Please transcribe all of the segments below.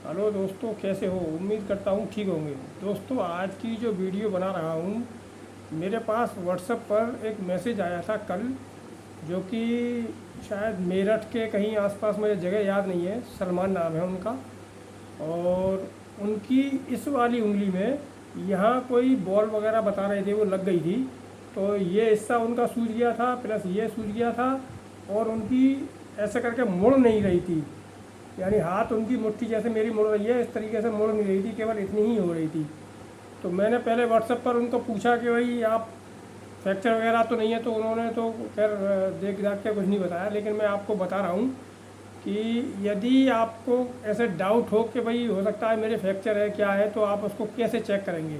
Hello दोस्तों, कैसे हो? उम्मीद करता हूँ ठीक होंगे। दोस्तों, आज की जो वीडियो बना रहा हूँ, मेरे पास व्हाट्सएप पर एक मैसेज आया था कल, जो कि शायद मेरठ के कहीं आसपास, मुझे जगह याद नहीं है, सलमान नाम है उनका। और उनकी इस वाली उंगली में यहाँ कोई बॉल वगैरह बता रहे थे, वो लग गई थी। तो ये हिस्सा उनका सूज गया था, प्लस ये सूज गया था। और उनकी ऐसे करके मुड़ नहीं रही थी, यानी हाथ उनकी मुट्ठी जैसे मेरी मुड़ रही है, इस तरीके से मुड़ नहीं रही थी, केवल इतनी ही हो रही थी। तो मैंने पहले व्हाट्सएप पर उनको पूछा कि भाई आप फ्रैक्चर वगैरह तो नहीं है, तो उन्होंने तो खैर देख दाख के कुछ नहीं बताया। लेकिन मैं आपको बता रहा हूँ कि यदि आपको ऐसे डाउट हो कि भाई हो सकता है मेरे फ्रैक्चर है क्या है, तो आप उसको कैसे चेक करेंगे।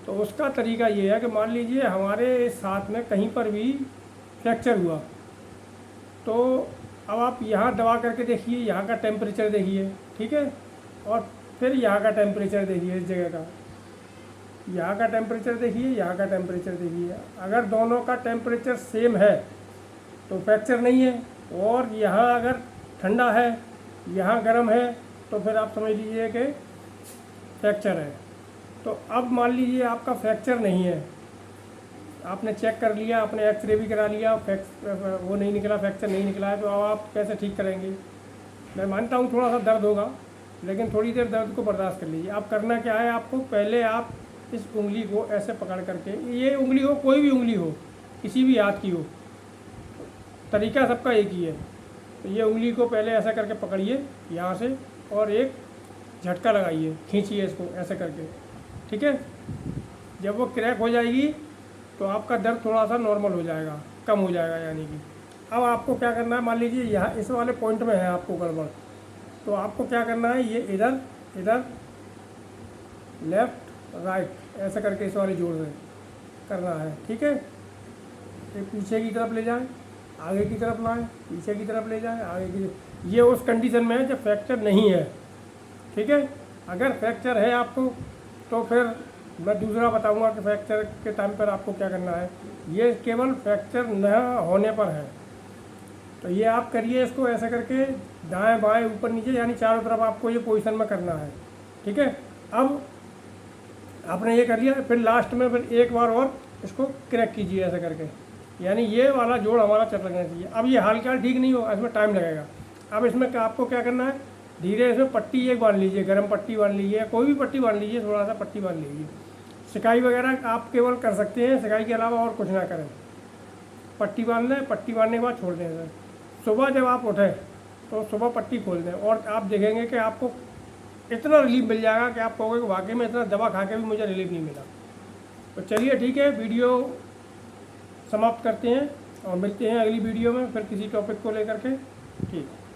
तो उसका तरीका ये है कि मान लीजिए हमारे साथ में कहीं पर भी फ्रैक्चर हुआ, तो अब आप यहाँ दबा करके देखिए, यहाँ का टेम्परेचर देखिए, ठीक है। और फिर यहाँ का टेम्परेचर देखिए, इस जगह का, यहाँ का टेम्परेचर देखिए, यहाँ का टेम्परेचर देखिए। अगर दोनों का टेम्परेचर सेम है तो फ्रैक्चर नहीं है, और यहाँ अगर ठंडा है, यहाँ गर्म है, तो फिर आप समझ लीजिए कि फ्रैक्चर है। तो अब मान लीजिए आपका फ्रैक्चर नहीं है, आपने चेक कर लिया, आपने एक्सरे भी करा लिया, वो नहीं निकला, फ्रैक्चर नहीं निकला है, तो अब आप कैसे ठीक करेंगे। मैं मानता हूँ थोड़ा सा दर्द होगा, लेकिन थोड़ी देर दर्द को बर्दाश्त कर लीजिए। आप करना क्या है, आपको पहले आप इस उंगली को ऐसे पकड़ करके, ये उंगली हो, कोई भी उंगली हो, किसी भी हाथ की हो, तरीका सबका एक ही है। तो ये उंगली को पहले ऐसा करके पकड़िए यहाँ से, और एक झटका लगाइए, खींचिए इसको ऐसे करके, ठीक है। जब वो क्रैक हो जाएगी तो आपका दर्द थोड़ा सा नॉर्मल हो जाएगा, कम हो जाएगा यानी कि। अब आपको क्या करना है, मान लीजिए यहाँ इस वाले पॉइंट में है आपको गड़बड़, तो आपको क्या करना है, ये इधर इधर लेफ़्ट राइट ऐसे करके इस वाले जोड़ से करना है, ठीक है। ये पीछे की तरफ ले जाएं, आगे की तरफ लाएं, पीछे की तरफ ले जाएं, आगे की। ये उस कंडीशन में है जब फ्रैक्चर नहीं है, ठीक है। अगर फ्रैक्चर है आपको, तो फिर मैं दूसरा बताऊंगा कि फ्रैक्चर के टाइम पर आपको क्या करना है। ये केवल फ्रैक्चर न होने पर है। तो ये आप करिए इसको ऐसे करके, दाएं बाएं ऊपर नीचे, यानी चारों तरफ आपको ये पोजीशन में करना है, ठीक है। अब आपने ये कर लिया, फिर लास्ट में फिर एक बार और इसको क्रैक कीजिए ऐसे करके, यानी ये वाला जोड़ हमारा चल रहना चाहिए। अब ये हाल क्या ठीक नहीं होगा, इसमें टाइम लगेगा। अब इसमें आपको क्या करना है, धीरे इसमें पट्टी एक बांध लीजिए, गर्म पट्टी बांध लीजिए, कोई भी पट्टी बांध लीजिए, थोड़ा सा पट्टी बांध लीजिए। सिकाई वगैरह आप केवल कर सकते हैं, सिकाई के अलावा और कुछ ना करें। पट्टी बांध लें, पट्टी बांधने के बाद छोड़ दें सर। सुबह जब आप उठें तो सुबह पट्टी खोल दें, और आप देखेंगे कि आपको इतना रिलीफ मिल जाएगा कि आप कहोगे कि वाकई में इतना दवा खा के भी मुझे रिलीफ नहीं मिला। तो चलिए ठीक है, वीडियो समाप्त करते हैं और मिलते हैं अगली वीडियो में फिर किसी टॉपिक को लेकर के। ठीक है।